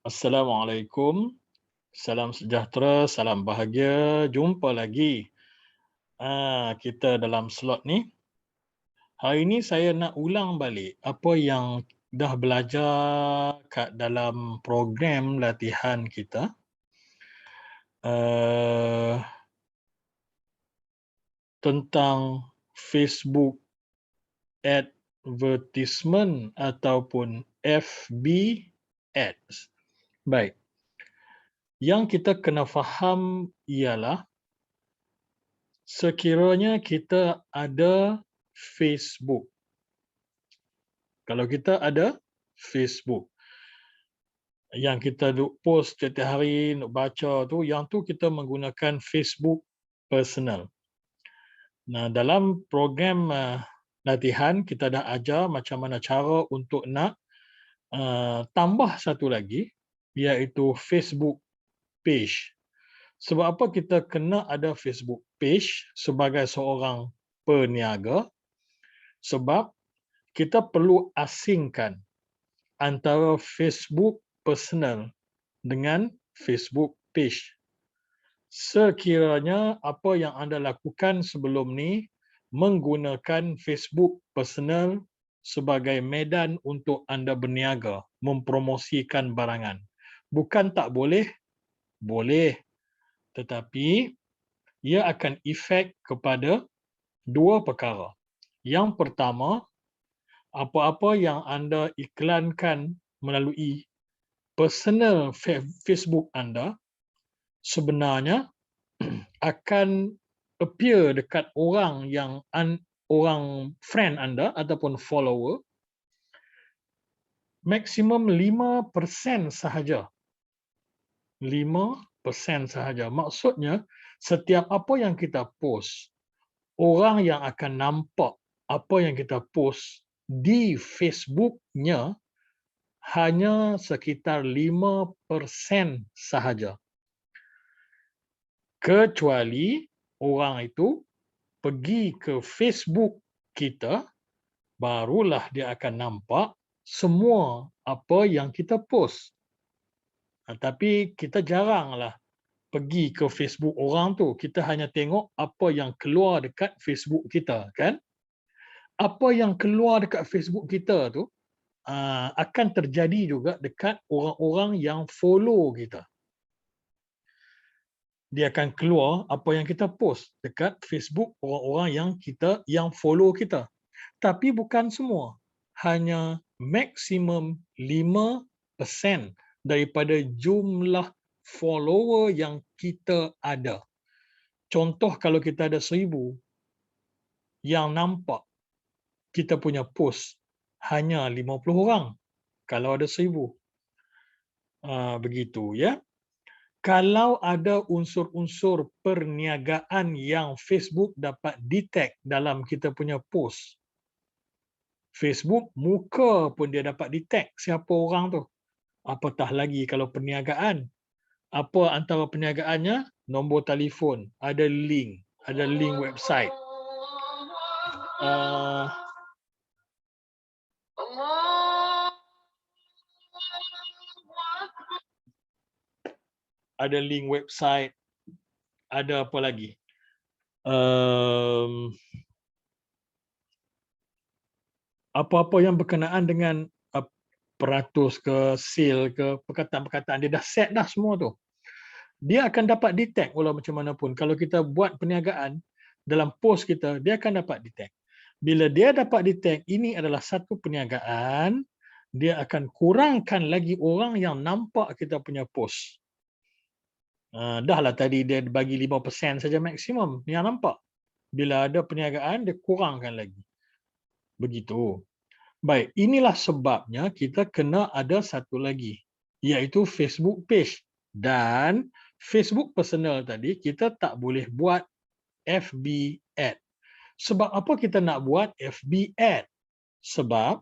Assalamualaikum, salam sejahtera, salam bahagia. Jumpa lagi kita dalam slot ni. Hari ni saya nak ulang balik apa yang dah belajar kat dalam program latihan kita. Uh, Tentang Facebook advertisement ataupun FB ads. Baik. Yang kita kena faham ialah sekiranya kita ada Facebook. Kalau kita ada Facebook, yang kita duk post setiap hari, nak baca tu, yang tu kita menggunakan Facebook personal. Nah, dalam program latihan, kita dah ajar macam mana cara untuk nak tambah satu lagi, iaitu Facebook page. Sebab apa kita kena ada Facebook page sebagai seorang peniaga? Sebab kita perlu asingkan antara Facebook personal dengan Facebook page. Sekiranya apa yang anda lakukan sebelum ni menggunakan Facebook personal sebagai medan untuk anda berniaga, mempromosikan barangan. Bukan tak boleh, boleh. Tetapi ia akan efek kepada dua perkara. Yang pertama, apa-apa yang anda iklankan melalui personal Facebook anda sebenarnya akan appear dekat orang yang orang friend anda ataupun follower maksimum 5% sahaja. 5% sahaja. Maksudnya, setiap apa yang kita post, orang yang akan nampak apa yang kita post di Facebook-nya hanya sekitar 5% sahaja. Kecuali orang itu pergi ke Facebook kita, barulah dia akan nampak semua apa yang kita post. Tapi kita jaranglah pergi ke Facebook orang tu. Kita hanya tengok apa yang keluar dekat Facebook kita, kan? Apa yang keluar dekat Facebook kita tu akan terjadi juga dekat orang-orang yang follow kita. Dia akan keluar apa yang kita post dekat Facebook orang-orang yang follow kita. Tapi bukan semua. Hanya maksimum 5% daripada jumlah follower yang kita ada. Contoh, kalau kita ada 1,000 yang nampak kita punya post, hanya 50 orang kalau ada 1,000. Begitu ya. Kalau ada unsur-unsur perniagaan yang Facebook dapat detect dalam kita punya post, Facebook muka pun dia dapat detect siapa orang tu. Apatah lagi kalau perniagaan. Apa antara perniagaannya? Nombor telefon, ada link website. Ada link website, ada apa lagi? Apa-apa yang berkenaan dengan peratus ke, sale ke, perkataan-perkataan dia dah set dah semua tu. Dia akan dapat detect walau macam mana pun. Kalau kita buat perniagaan dalam post kita, dia akan dapat detect. Bila dia dapat detect ini adalah satu perniagaan, dia akan kurangkan lagi orang yang nampak kita punya post. Dahlah tadi dia bagi 5% saja maksimum yang nampak. Bila ada perniagaan, dia kurangkan lagi. Begitu. Baik, inilah sebabnya kita kena ada satu lagi, iaitu Facebook page. Dan Facebook personal tadi, kita tak boleh buat FB ad. Sebab apa kita nak buat FB ad? Sebab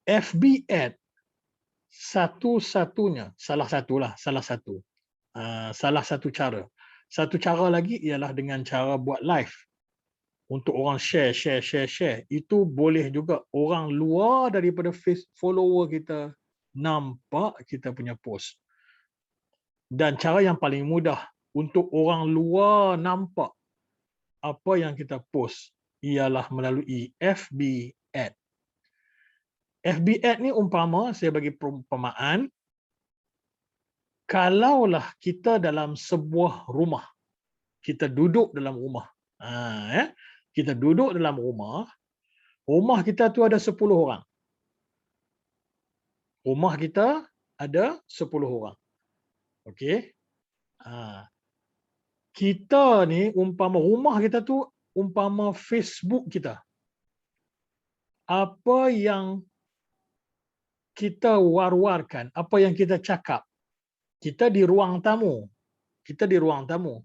FB ad satu-satunya, salah satu cara. Satu cara lagi ialah dengan cara buat live. Untuk orang share. Itu boleh juga orang luar daripada follower kita nampak kita punya post. Dan cara yang paling mudah untuk orang luar nampak apa yang kita post ialah melalui FB Ad. FB Ad ni umpama, saya bagi perumpamaan, kalaulah kita dalam sebuah rumah, kita duduk dalam rumah. Kita duduk dalam rumah kita tu ada 10 orang. Rumah kita ada 10 orang. Okey. Kita ni umpama rumah kita tu umpama Facebook kita. Apa yang kita war-warkan, apa yang kita cakap, kita di ruang tamu. Kita di ruang tamu.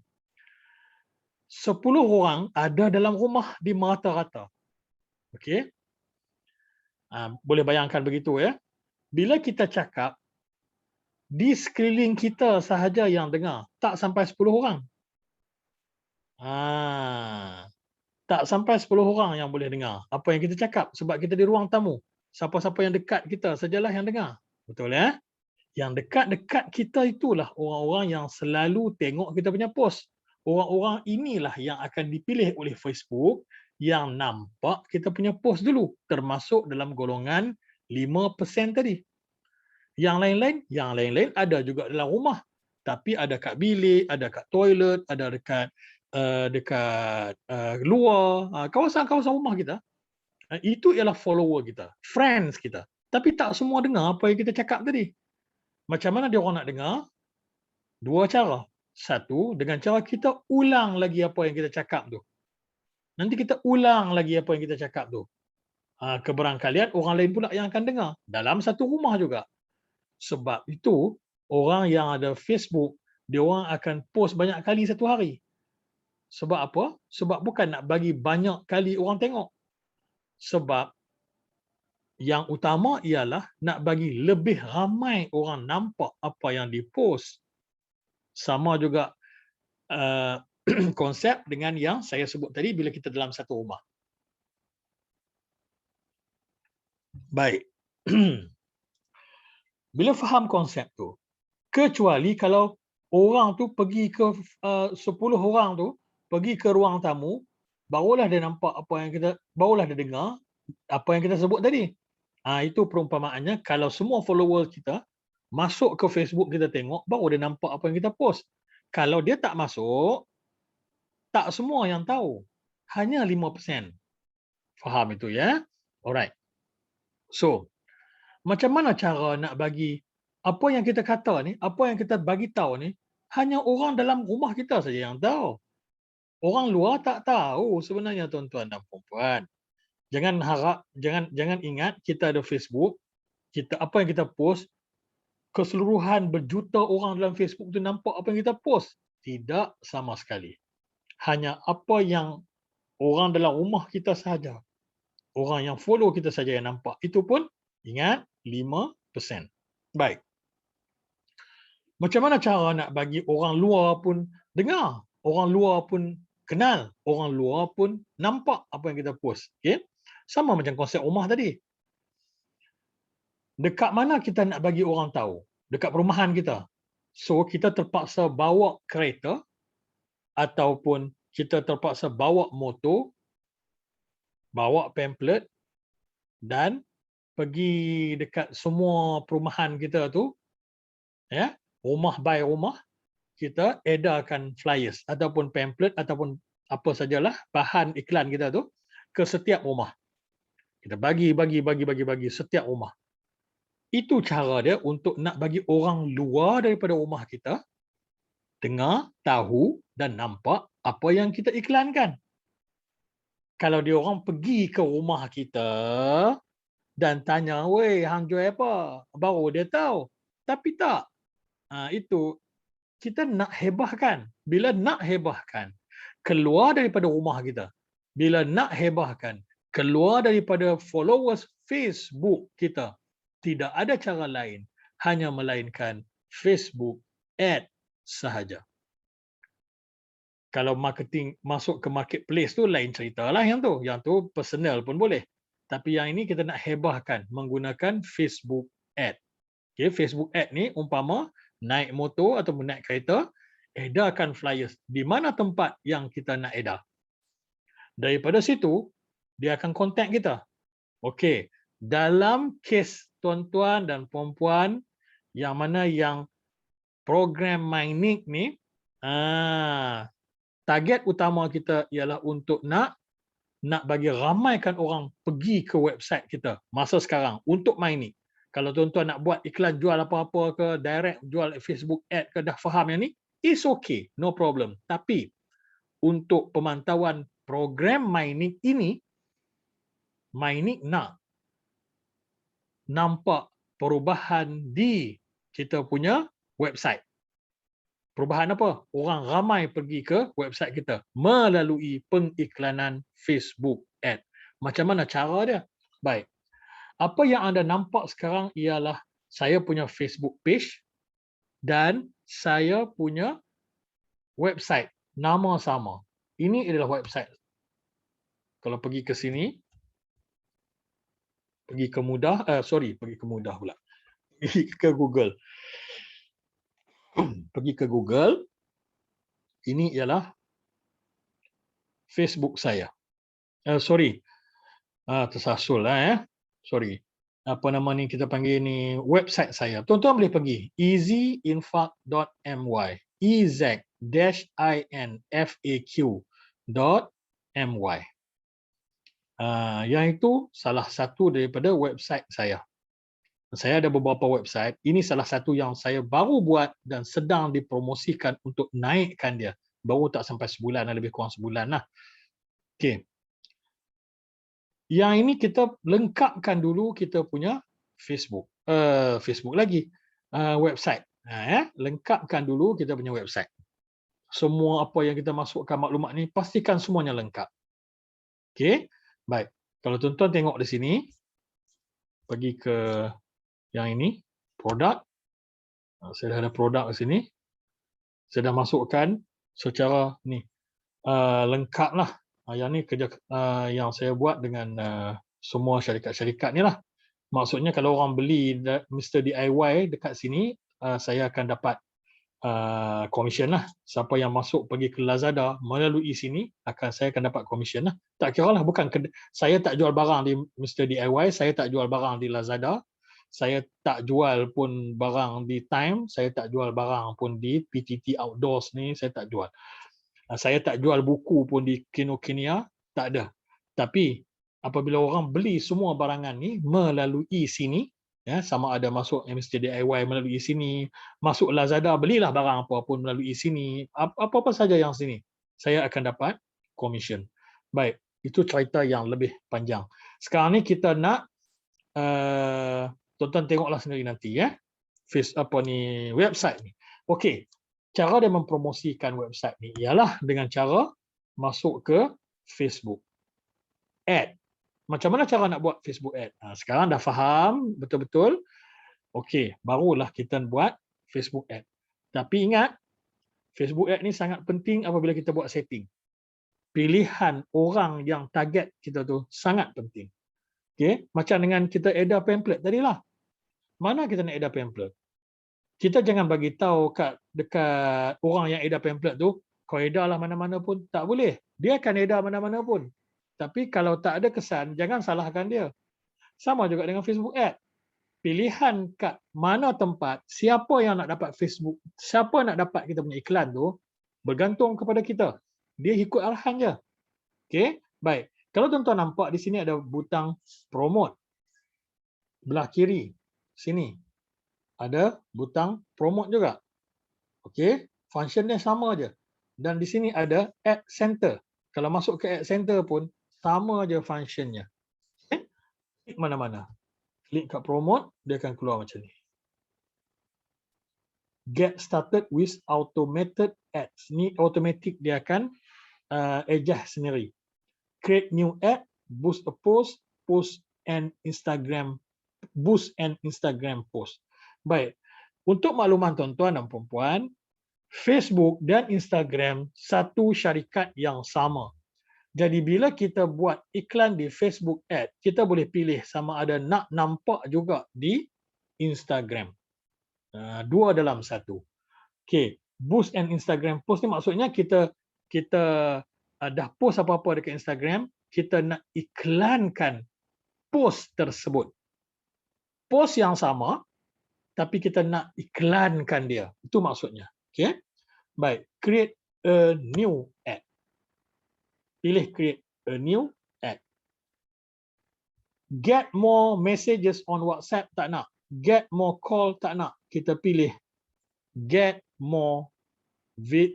10 orang ada dalam rumah di merata-rata. Okey. Boleh bayangkan begitu ya. Bila kita cakap, di sekeliling kita sahaja yang dengar, tak sampai 10 orang. Tak sampai 10 orang yang boleh dengar apa yang kita cakap sebab kita di ruang tamu. Siapa-siapa yang dekat kita sajalah yang dengar. Betul ya? Yang dekat-dekat kita itulah orang-orang yang selalu tengok kita punya post. Orang-orang inilah yang akan dipilih oleh Facebook yang nampak kita punya post dulu, termasuk dalam golongan 5% tadi. Yang lain-lain ada juga dalam rumah. Tapi ada kat bilik, ada kat toilet, ada dekat luar, kawasan-kawasan rumah kita. Itu ialah follower kita, friends kita. Tapi tak semua dengar apa yang kita cakap tadi. Macam mana dia orang nak dengar? Dua cara. Satu, dengan cara kita ulang lagi apa yang kita cakap tu. Nanti kita ulang lagi apa yang kita cakap tu. Keberangkalian orang lain pula yang akan dengar. Dalam satu rumah juga. Sebab itu, orang yang ada Facebook, dia orang akan post banyak kali satu hari. Sebab apa? Sebab bukan nak bagi banyak kali orang tengok. Sebab yang utama ialah nak bagi lebih ramai orang nampak apa yang dipost. Sama juga konsep dengan yang saya sebut tadi bila kita dalam satu rumah. Baik. Bila faham konsep tu, kecuali kalau orang tu pergi ke 10 orang tu, pergi ke ruang tamu, barulah dia nampak apa yang kita, barulah dia dengar apa yang kita sebut tadi. Itu perumpamaannya, kalau semua follower kita masuk ke Facebook kita tengok, baru dia nampak apa yang kita post. Kalau dia tak masuk, tak semua yang tahu. Hanya 5%. Faham itu ya? Alright. So, macam mana cara nak bagi apa yang kita kata ni, apa yang kita bagi tahu ni, hanya orang dalam rumah kita saja yang tahu. Orang luar tak tahu sebenarnya, tuan-tuan dan puan-puan. Jangan harap, jangan ingat kita ada Facebook, kita apa yang kita post, keseluruhan berjuta orang dalam Facebook tu nampak apa yang kita post. Tidak sama sekali. Hanya apa yang orang dalam rumah kita saja, orang yang follow kita saja yang nampak. Itu pun ingat 5%. Baik. Macam mana cara nak bagi orang luar pun dengar, orang luar pun kenal, orang luar pun nampak apa yang kita post. Okay? Sama macam konsep rumah tadi. Dekat mana kita nak bagi orang tahu? Dekat perumahan kita. So, kita terpaksa bawa kereta ataupun kita terpaksa bawa motor, bawa pamphlet dan pergi dekat semua perumahan kita tu, ya, rumah by rumah, kita edarkan flyers ataupun pamphlet ataupun apa sajalah bahan iklan kita tu ke setiap rumah. Kita bagi setiap rumah. Itu cara dia untuk nak bagi orang luar daripada rumah kita dengar, tahu dan nampak apa yang kita iklankan. Kalau dia orang pergi ke rumah kita dan tanya, "Weh, hang jual apa?" Baru dia tahu. Tapi tak. Itu kita nak hebahkan. Bila nak hebahkan, keluar daripada rumah kita. Bila nak hebahkan, keluar daripada followers Facebook kita. Tidak ada cara lain, hanya melainkan Facebook Ad sahaja. Kalau marketing masuk ke marketplace tu lain ceritalah yang tu. Yang tu personal pun boleh. Tapi yang ini kita nak hebahkan menggunakan Facebook Ad. Okay, Facebook ad ni umpama naik motor ataupun naik kereta, edarkan flyers di mana tempat yang kita nak edar. Daripada situ, dia akan contact kita. Okey, dalam kes tuan-tuan dan puan-puan yang mana yang program MyNick ni, target utama kita ialah untuk nak bagi ramaikan orang pergi ke website kita masa sekarang untuk MyNick. Kalau tuan-tuan nak buat iklan jual apa-apa ke, direct jual Facebook ad ke, dah faham yang ni, it's okay, no problem. Tapi untuk pemantauan program MyNick ini, MyNick nak nampak perubahan di kita punya website. Perubahan apa? Orang ramai pergi ke website kita melalui pengiklanan Facebook ad. Macam mana cara dia? Baik. Apa yang anda nampak sekarang ialah saya punya Facebook page dan saya punya website nama sama. Ini adalah website. Kalau pergi ke sini, pergi ke mudah pula. Pergi ke Google. Pergi ke Google. Ini ialah Facebook saya. Tersasul lah ya. Sorry. Apa nama ni kita panggil ni, website saya. Tuan-tuan boleh pergi easyinfaq.my, ez-infaq.my. Yang itu salah satu daripada website saya. Saya ada beberapa website. Ini salah satu yang saya baru buat dan sedang dipromosikan untuk naikkan dia. Baru tak sampai sebulan, lebih kurang sebulan lah. Okey. Yang ini kita lengkapkan dulu kita punya Facebook. Facebook lagi. Website. Lengkapkan dulu kita punya website. Semua apa yang kita masukkan maklumat ni, pastikan semuanya lengkap. Okey. Baik. Kalau tuan-tuan tengok di sini, pergi ke yang ini, produk. Saya dah ada produk di sini. Saya dah masukkan secara ni. Lengkap lah. Yang ni kerja yang saya buat dengan semua syarikat-syarikat ni lah. Maksudnya kalau orang beli Mr. DIY dekat sini, saya akan dapat komisen lah. Siapa yang masuk pergi ke Lazada melalui sini, saya akan dapat komisen lah. Tak kira lah, bukan saya tak jual barang di Mr. DIY, saya tak jual barang di Lazada, saya tak jual pun barang di Time, saya tak jual barang pun di PTT Outdoors ni, saya tak jual. Saya tak jual buku pun di Kinokuniya, tak ada. Tapi apabila orang beli semua barangan ni melalui sini, ya, sama ada masuk Mr. DIY melalui sini, masuk Lazada, belilah barang apa pun melalui sini, apa-apa saja yang sini, saya akan dapat komisen. Baik, itu cerita yang lebih panjang. Sekarang ni kita nak tuan-tuan tengoklah sendiri nanti ya. Website ni. Okey. Cara dia mempromosikan website ni ialah dengan cara masuk ke Facebook ad. Macam mana cara nak buat Facebook ad? Sekarang dah faham betul-betul. Okey, barulah kita buat Facebook ad. Tapi ingat, Facebook ad ni sangat penting apabila kita buat setting. Pilihan orang yang target kita tu sangat penting. Okey, macam dengan kita edar pamphlet tadilah. Mana kita nak edar pamphlet? Kita jangan bagi tahu dekat orang yang edar pamphlet tu, kau edarlah mana-mana pun, tak boleh. Dia akan edar mana-mana pun. Tapi kalau tak ada kesan, jangan salahkan dia. Sama juga dengan Facebook ad. Pilihan kat mana tempat, siapa yang nak dapat Facebook, siapa nak dapat kita punya iklan tu, bergantung kepada kita. Dia ikut arahan je. Okey, baik. Kalau tuan-tuan nampak di sini ada butang promote. Belah kiri, sini. Ada butang promote juga. Okey, function dia sama aja. Dan di sini ada ad center. Kalau masuk ke ad center pun sama aja functionnya. Okay? Klik mana-mana. Klik kat promote, dia akan keluar macam ni. Get started with automated ads. Ni automatic dia akan adjust sendiri. Create new ad, boost a post, boost and Instagram post. Baik, untuk makluman tuan-tuan dan puan-puan, Facebook dan Instagram satu syarikat yang sama. Jadi bila kita buat iklan di Facebook ad, kita boleh pilih sama ada nak nampak juga di Instagram. Dua dalam satu. Okey, boost and Instagram post ni maksudnya kita dah post apa-apa dekat Instagram, kita nak iklankan post tersebut. Post yang sama tapi kita nak iklankan dia. Itu maksudnya. Okey. Baik, create a new ad. Pilih create a new ad. Get more messages on WhatsApp tak nak. Get more call tak nak. Kita pilih get more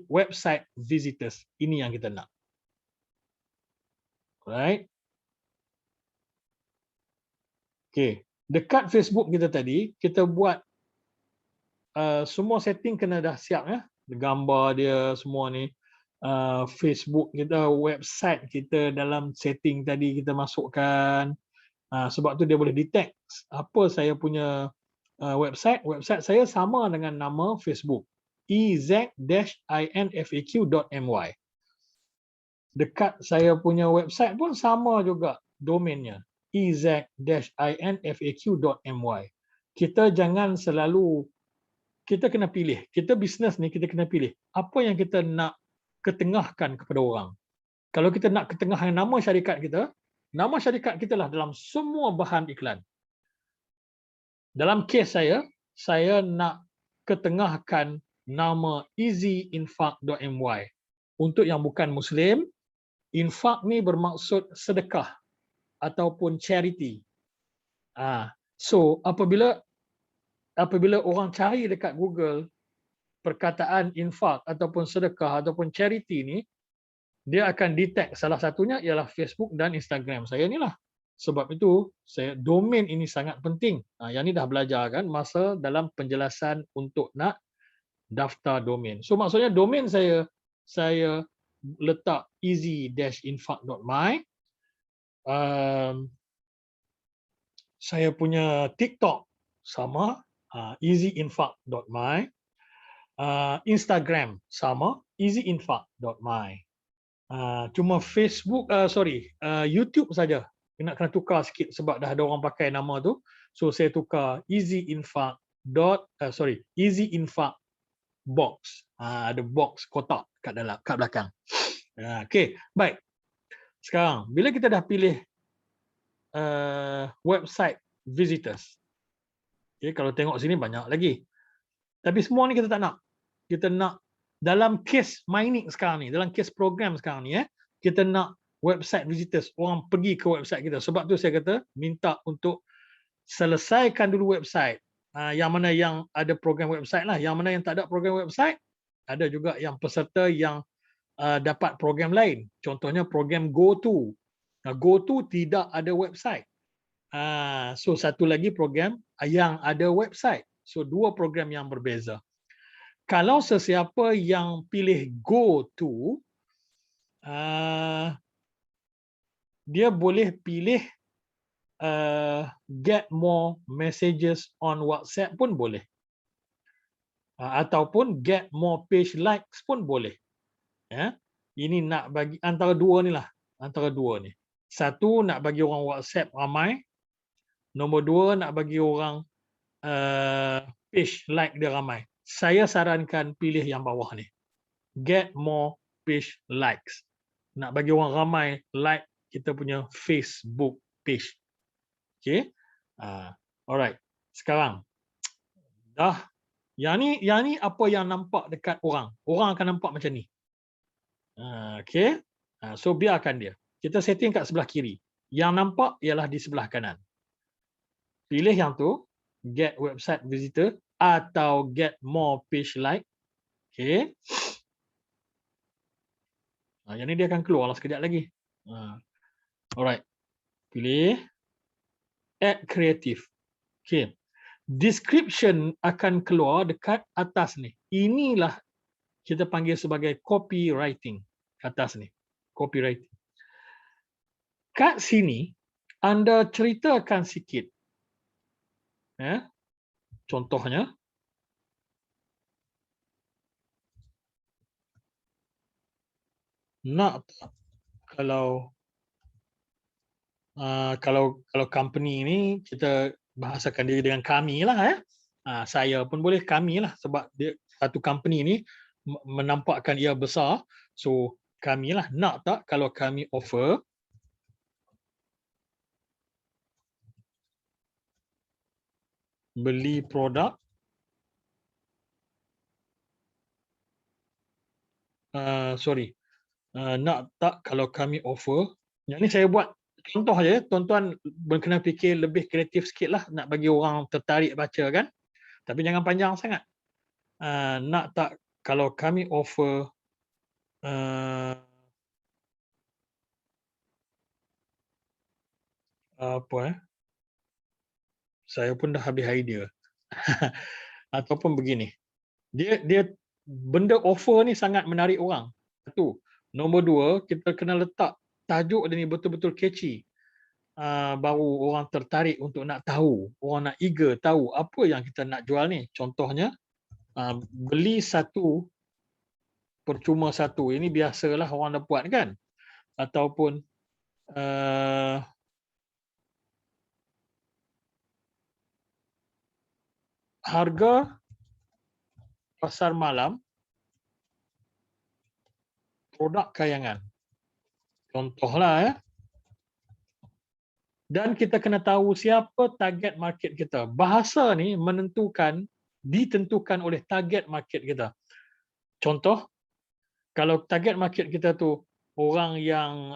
website visitors. Ini yang kita nak. Right? Okay. Dekat Facebook kita tadi, kita buat semua setting kena dah siap ya. Gambar dia semua ni. Facebook kita, website kita dalam setting tadi kita masukkan. Sebab tu dia boleh detect apa saya punya website. Website saya sama dengan nama Facebook. ez-infaq.my. Dekat saya punya website pun sama juga domainnya. ez-infaq.my. Kita jangan selalu, kita kena pilih. Kita bisnes ni kita kena pilih apa yang kita nak ketengahkan kepada orang. Kalau kita nak ketengahkan nama syarikat kita lah dalam semua bahan iklan. Dalam kes saya nak ketengahkan nama ez-infaq.my. Untuk yang bukan Muslim, infak ni bermaksud sedekah ataupun charity. So apabila orang cari dekat Google perkataan infak ataupun sedekah ataupun charity ni, dia akan detect salah satunya ialah Facebook dan Instagram saya ni lah. Sebab itu domain ini sangat penting. Yang ni dah belajar kan masa dalam penjelasan untuk nak daftar domain. So maksudnya domain saya letak ez-infaq.my. Saya punya TikTok sama, ez-infaq.my. Instagram sama, ez-infaq.my. Cuma Facebook, YouTube saja kena tukar sikit sebab dah ada orang pakai nama tu. So saya tukar ez-infaq. Ez-infaq box. Ada box kotak kat belakang. Okey, baik. Sekarang bila kita dah pilih website visitors. Okay, kalau tengok sini banyak lagi. Tapi semua ni kita tak nak. Kita nak dalam kes mining sekarang ni, dalam kes program sekarang ni, kita nak website visitors, orang pergi ke website kita. Sebab tu saya kata minta untuk selesaikan dulu website. Yang mana yang ada program website lah, yang mana yang tak ada program website, ada juga yang peserta yang dapat program lain. Contohnya program GoTo. GoTo tidak ada website. So satu lagi program yang ada website. So dua program yang berbeza. Kalau sesiapa yang pilih GoTo, dia boleh pilih get more messages on WhatsApp pun boleh. Ataupun get more page likes pun boleh. Ya. Ini nak bagi antara dua ni lah. Antara dua ni. Satu nak bagi orang WhatsApp ramai. Nombor dua nak bagi orang page like dia ramai. Saya sarankan pilih yang bawah ni. Get more page likes. Nak bagi orang ramai like kita punya Facebook page. Okay. Alright. Sekarang. Dah. Yang ni apa yang nampak dekat orang. Orang akan nampak macam ni. Okay. So biarkan dia. Kita setting kat sebelah kiri. Yang nampak ialah di sebelah kanan. Pilih yang tu. Get website visitor. Atau get more page like. Okay. Yang ni dia akan keluar lah sekejap lagi. Alright. Pilih. Add creative. Okay. Description akan keluar dekat atas ni. Inilah kita panggil sebagai copywriting. Atas ni. Copywriting. Kat sini, anda ceritakan sikit. Contohnya. Nak kalau company ni kita bahasakan dia dengan kami lah Saya pun boleh, kami lah, sebab dia satu company ni menampakkan ia besar. So kami lah, nak tak kalau kami offer beli produk nak tak kalau kami offer. Yang ni saya buat contoh je, tuan-tuan kena fikir lebih kreatif sikit lah, nak bagi orang tertarik baca kan, tapi jangan panjang sangat. Nak tak kalau kami offer saya pun dah habis idea. Ataupun begini, dia benda offer ni sangat menarik orang. Satu. Nombor dua, kita kena letak tajuk dia ni betul-betul catchy. Baru orang tertarik untuk nak tahu, orang nak eager tahu apa yang kita nak jual ni. Contohnya, beli satu percuma satu. Ini biasalah orang dah buat kan. Ataupun harga pasar malam produk kayangan. Contohlah ya. Dan kita kena tahu siapa target market kita. Bahasa ni ditentukan oleh target market kita. Contoh, kalau target market kita tu orang yang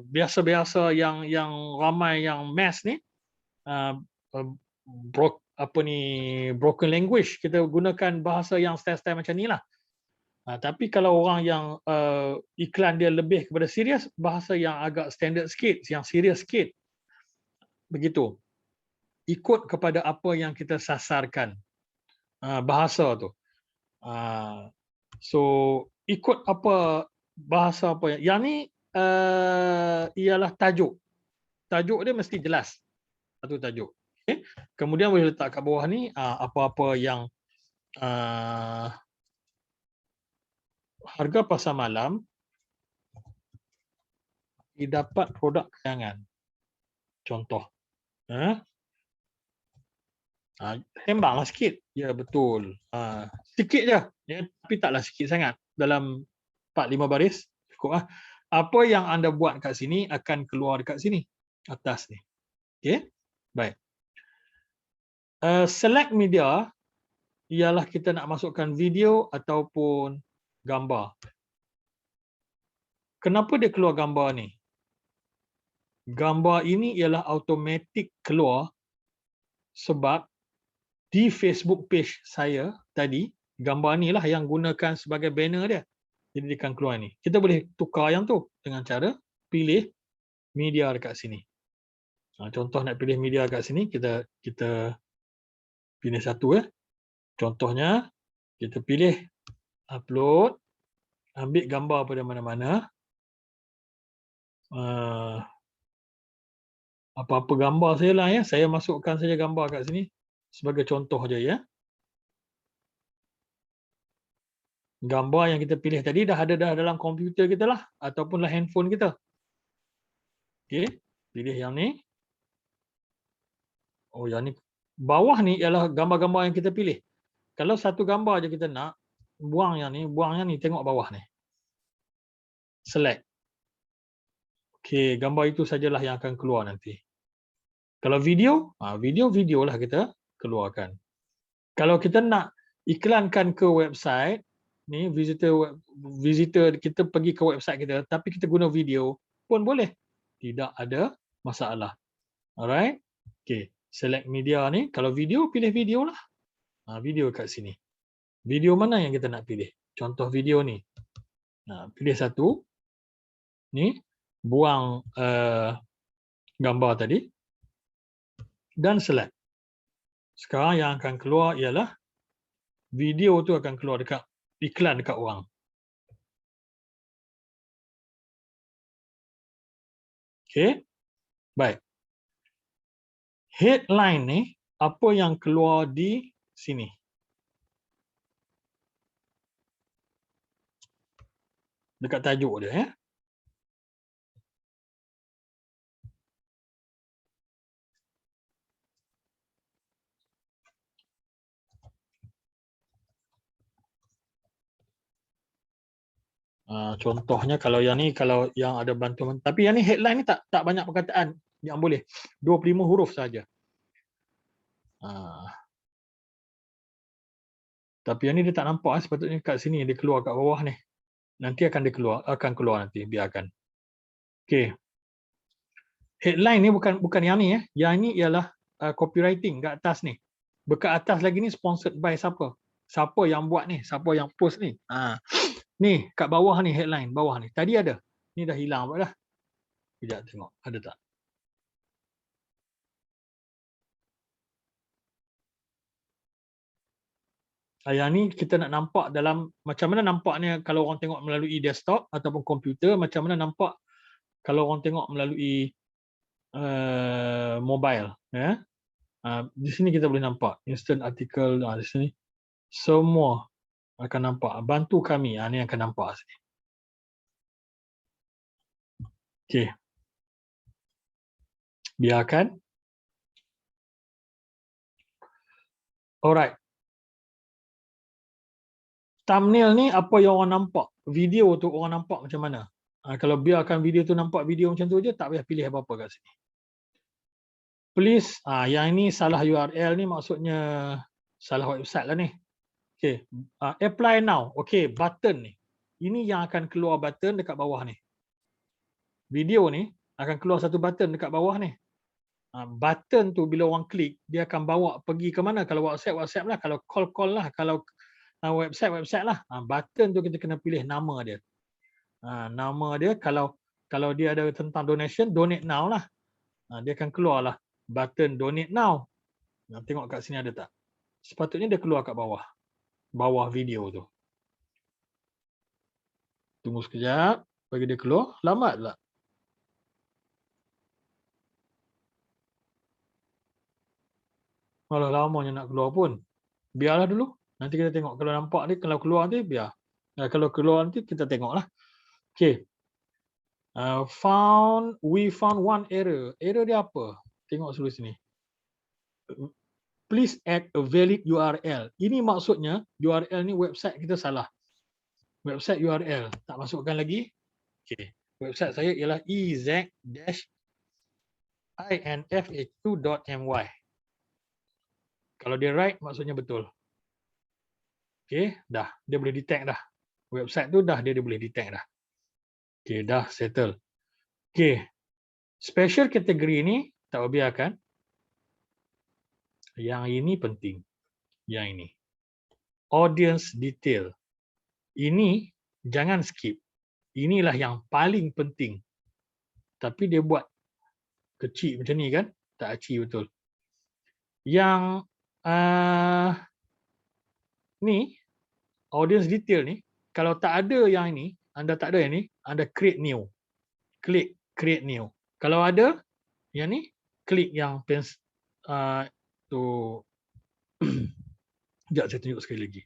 biasa-biasa, yang ramai, yang mass ni, broken language, kita gunakan bahasa yang style-style macam ni lah. Tapi kalau orang yang iklan dia lebih kepada serius, bahasa yang agak standard sikit, yang serius sikit. Begitu. Ikut kepada apa yang kita sasarkan. Bahasa tu. So, ikut apa bahasa apa yang ni ialah tajuk. Tajuk dia mesti jelas. Satu tajuk. Okay. Kemudian boleh letak kat bawah ni apa-apa yang harga pasar malam didapat produk kayangan. Contoh. Sembanglah sikit. Ya, betul. Sikit je. Ya, tapi taklah sikit sangat. Dalam 4-5 baris. Cukup lah. Apa yang anda buat kat sini akan keluar dekat sini. Atas ni. Okay. Baik. Select media ialah kita nak masukkan video ataupun gambar. Kenapa dia keluar gambar ni? Gambar ini ialah automatik keluar sebab di Facebook page saya tadi, gambar ni lah yang gunakan sebagai banner dia. Jadi dia akan keluar ni. Kita boleh tukar yang tu dengan cara pilih media dekat sini. Contoh nak pilih media dekat sini, kita pilih satu. Contohnya, kita pilih upload, ambil gambar pada mana-mana. Apa-apa gambar saya lah ya. Saya masukkan saja gambar kat sini sebagai contoh je ya. Gambar yang kita pilih tadi dah ada dalam komputer kita lah ataupun dalam handphone kita. Okey, pilih yang ni. Oh, yang ni bawah ni ialah gambar-gambar yang kita pilih. Kalau satu gambar je kita nak, buang yang ni, tengok bawah ni. Select. Okey, gambar itu sajalah yang akan keluar nanti. Kalau video, video lah kita keluarkan. Kalau kita nak iklankan ke website, ni visitor kita pergi ke website kita tapi kita guna video pun boleh. Tidak ada masalah. Alright. Okey, select media ni. Kalau video, pilih video lah. Video kat sini. Video mana yang kita nak pilih? Contoh video ni. Pilih satu. Ni, buang gambar tadi. Dan select. Sekarang yang akan keluar ialah video tu akan keluar dekat iklan dekat orang. Okey. Baik. Headline ni apa yang keluar di sini. Dekat tajuk dia ya. Contohnya kalau yang ni, kalau yang ada bantuan, tapi yang ni headline ni tak banyak perkataan yang boleh. 25 huruf saja. Tapi yang ni dia tak nampak, sepatutnya kat sini dia keluar kat bawah ni. Nanti akan keluar nanti, biarkan. Okey. Headline ni bukan yang ni ya. Yang ni ialah copywriting kat atas ni. Dekat atas lagi ni sponsored by siapa? Siapa yang buat ni? Siapa yang post ni? Ni kat bawah ni headline bawah ni. Tadi ada. Ni dah hilang apa dah? Sekejap tengok ada tak. Yang ni kita nak nampak dalam macam mana nampaknya kalau orang tengok melalui desktop ataupun komputer, macam mana nampak kalau orang tengok melalui mobile ya. Di sini kita boleh nampak instant article di sini semua akan nampak. Bantu kami, ni akan nampak sini. Okey. Biarkan. Alright. Thumbnail ni apa yang orang nampak. Video tu orang nampak macam mana. Kalau biarkan video tu nampak video macam tu je, tak payah pilih apa-apa kat sini. Please, yang ini salah URL ni maksudnya salah website lah ni. Okay, apply now. Okay, button ni. Ini yang akan keluar button dekat bawah ni. Video ni akan keluar satu button dekat bawah ni. Button tu bila orang klik, dia akan bawa pergi ke mana? Kalau WhatsApp, WhatsApp lah. Kalau call lah. Kalau website, website lah. Button tu kita kena pilih nama dia. Nama dia kalau dia ada tentang donation, donate now lah. Dia akan keluar lah button donate now. Tengok kat sini ada tak? Sepatutnya dia keluar kat bawah. Bawah video tu. Tunggu sekejap. Bagi dia keluar. Lambat pula. Malah lamanya nak keluar pun. Biarlah dulu. Nanti kita tengok. Kalau nampak ni, kalau keluar nanti, biar. Kalau keluar nanti, kita tengoklah. Okay. We found one error. Error dia apa? Tengok seluruh sini. Please add a valid URL. Ini maksudnya URL ni website kita salah. Website URL. Tak masukkan lagi. Okay. Website saya ialah ez-infaq2.my. Kalau dia right, maksudnya betul. Okay, dah. Dia boleh detect dah. Website tu dah dia boleh detect dah. Okay, dah settle. Okay. Special category ni, tak biarkan. Yang ini penting. Yang ini. Audience detail. Ini jangan skip. Inilah yang paling penting. Tapi dia buat kecil macam ni kan? Tak kecil betul. Yang ni, audience detail ni, kalau tak ada yang ini, anda tak ada yang ni, anda create new. Klik create new. Kalau ada yang ni, klik yang tu. Sekejap saya tunjuk sekali lagi.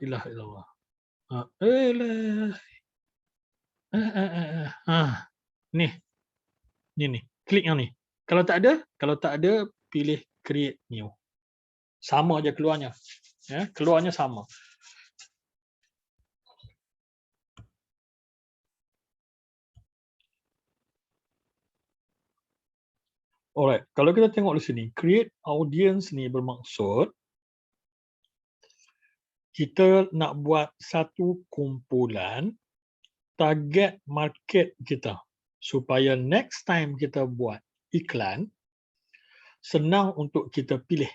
Ilah ilallah. Ni. Ni. Klik yang ni. Kalau tak ada, pilih create new. Sama aja keluarnya. Ya, keluarnya sama. Alright, kalau kita tengok di sini, create audience ni bermaksud kita nak buat satu kumpulan target market kita supaya next time kita buat iklan senang untuk kita pilih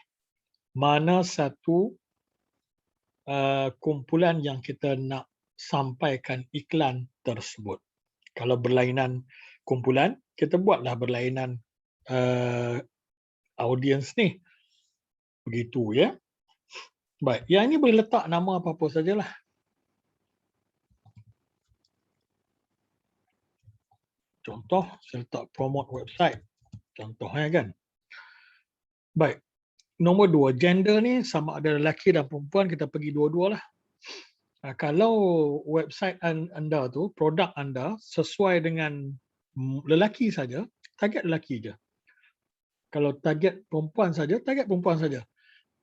mana satu kumpulan yang kita nak sampaikan iklan tersebut. Kalau berlainan kumpulan, kita buatlah berlainan audience ni. Begitu ya. Baik, yang ini boleh letak nama apa-apa sajalah. Contoh, saya letak promote website. Contohnya kan. Baik, nombor 2, gender ni sama ada lelaki dan perempuan, kita pergi dua-dua lah. Kalau website anda tu, produk anda sesuai dengan lelaki saja, target lelaki je. Kalau target perempuan saja, target perempuan saja.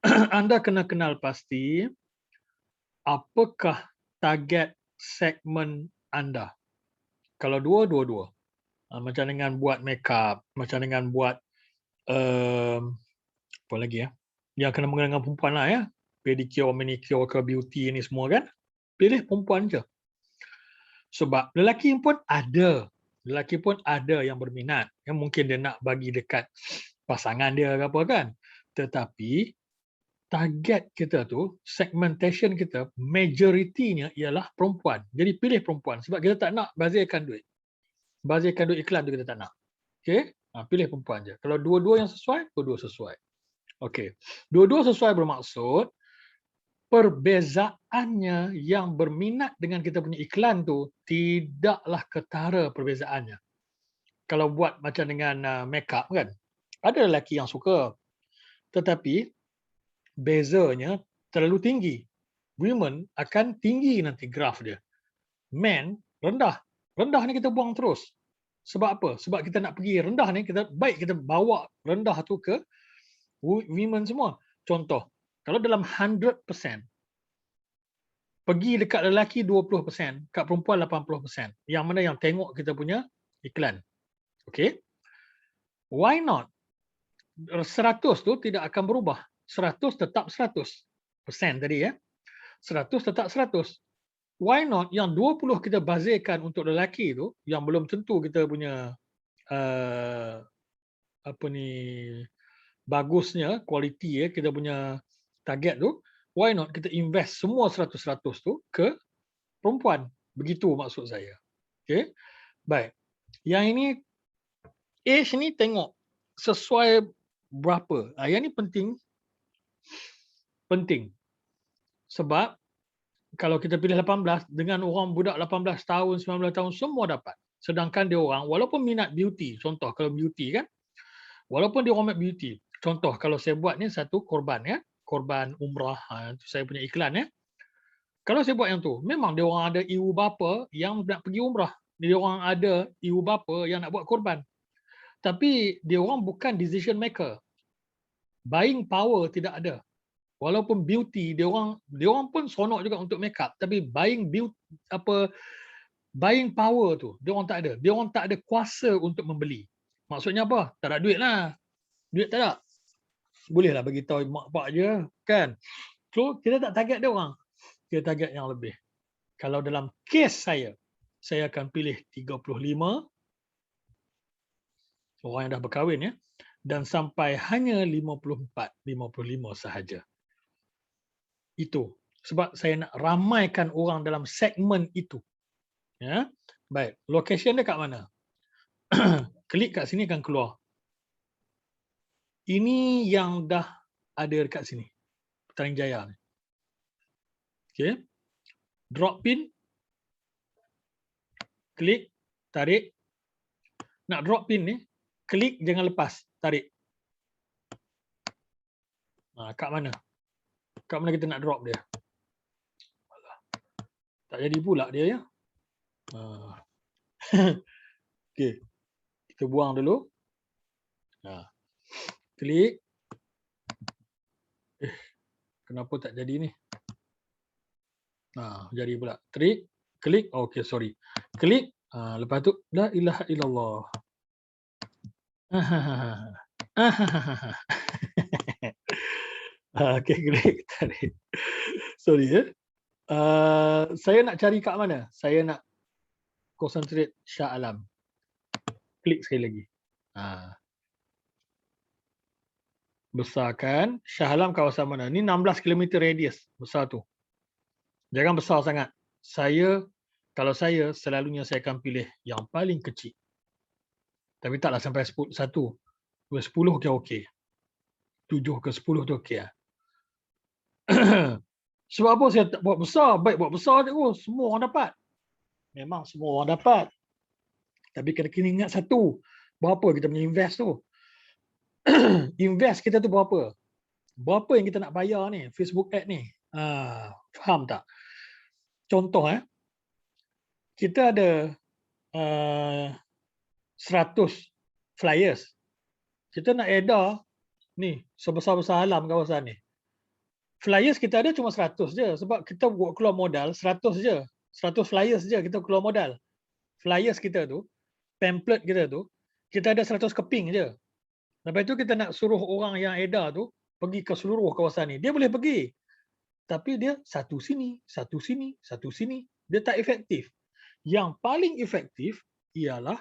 Anda kena kenal pasti apakah target segmen anda. Kalau dua-dua. Macam dengan buat makeup, macam dengan buat apa lagi ya? Yang kena mengenai dengan perempuan lah ya. Pedicure, manicure ke beauty ni semua kan. Pilih perempuan je. Sebab lelaki pun ada. Lelaki pun ada yang berminat. Yang mungkin dia nak bagi dekat pasangan dia ke apa kan. Tetapi target kita tu, segmentation kita, majoritinya ialah perempuan. Jadi pilih perempuan. Sebab kita tak nak bazirkan duit. Bazirkan duit iklan tu kita tak nak. Okay? Pilih perempuan je. Kalau dua-dua yang sesuai, dua-dua sesuai. Okay. Dua-dua sesuai bermaksud, perbezaannya yang berminat dengan kita punya iklan tu tidaklah ketara perbezaannya. Kalau buat macam dengan makeup kan, ada lelaki yang suka. Tetapi bezanya terlalu tinggi. Women akan tinggi nanti graf dia. Men rendah. Rendah ni kita buang terus. Sebab apa? Sebab kita nak pergi rendah ni, kita bawa rendah tu ke women semua. Contoh, kalau dalam 100%, pergi dekat lelaki 20%, kat perempuan 80%. Yang mana yang tengok kita punya iklan. Okay? Why not? 100 tu tidak akan berubah. 100 tetap 100% tadi ya. 100 tetap 100. Why not yang 20 kita bazirkan untuk lelaki tu, yang belum tentu kita punya bagusnya, kualiti ya, kita punya target tu, why not kita invest semua 100% tu ke perempuan. Begitu maksud saya. Okay? Baik. Yang ini, age ni tengok sesuai berapa. Yang ni penting. Sebab kalau kita pilih 18, dengan orang budak 18 tahun, 19 tahun, semua dapat. Sedangkan dia orang, walaupun minat beauty, contoh kalau beauty kan, walaupun dia orang minat beauty, contoh kalau saya buat ni satu korban ya, korban umrah, saya punya iklan ya. Kalau saya buat yang tu, memang dia orang ada ibu bapa yang nak pergi umrah. Dia orang ada ibu bapa yang nak buat korban. Tapi dia orang bukan decision maker. Buying power tidak ada. Walaupun beauty, dia orang pun seronok juga untuk makeup, tapi buying power tu dia orang tak ada. Dia orang tak ada kuasa untuk membeli. Maksudnya apa? Tak ada duit lah. Duit tak ada. Bolehlah bagi tahu mak pak je kan. So kita tak target dia orang. Kita target yang lebih. Kalau dalam kes saya akan pilih 35 orang yang dah berkahwin ya, dan sampai hanya 54, 55 sahaja. Itu sebab saya nak ramaikan orang dalam segmen itu. Ya. Baik, location dia kat mana? Klik kat sini akan keluar. Ini yang dah ada dekat sini. Petaling Jaya ni. Okey. Drop pin. Klik, tarik. Nak drop pin ni, klik jangan lepas, tarik. Kat mana? Kat mana kita nak drop dia? Tak jadi pula dia ya. Okey. Kita buang dulu. Klik. Kenapa tak jadi ni? Jadi pula. Klik. Okey, sorry. Klik. Lepas tu la ilaha illallah. Okey, klik. Tarik. Sorry ya. Saya nak cari kat mana? Saya nak concentrate Shah Alam. Klik sekali lagi. Besarkan. Shah Alam kawasan mana? Ni 16 km radius. Besar tu. Jangan besar sangat. Kalau saya, selalunya saya akan pilih yang paling kecil. Tapi taklah sampai 1. 10 ke okey. 7 ke 10 tu okey lah. Sebab apa saya tak buat besar? Baik buat besar je. Semua orang dapat. Memang semua orang dapat. Tapi kena ingat satu. Berapa kita punya invest tu? Invest kita tu berapa? Berapa yang kita nak bayar ni? Facebook ad ni. Faham tak? Contoh kita ada 100 flyers. Kita nak edar ni sebesar-besar alam kawasan ni. Flyers kita ada cuma 100 je sebab kita buat keluar modal 100 je. 100 flyers je kita keluar modal. Flyers kita tu, pamphlet kita tu, kita ada 100 keping je. Lepas tu kita nak suruh orang yang edar tu pergi ke seluruh kawasan ni. Dia boleh pergi. Tapi dia satu sini, satu sini, satu sini. Dia tak efektif. Yang paling efektif ialah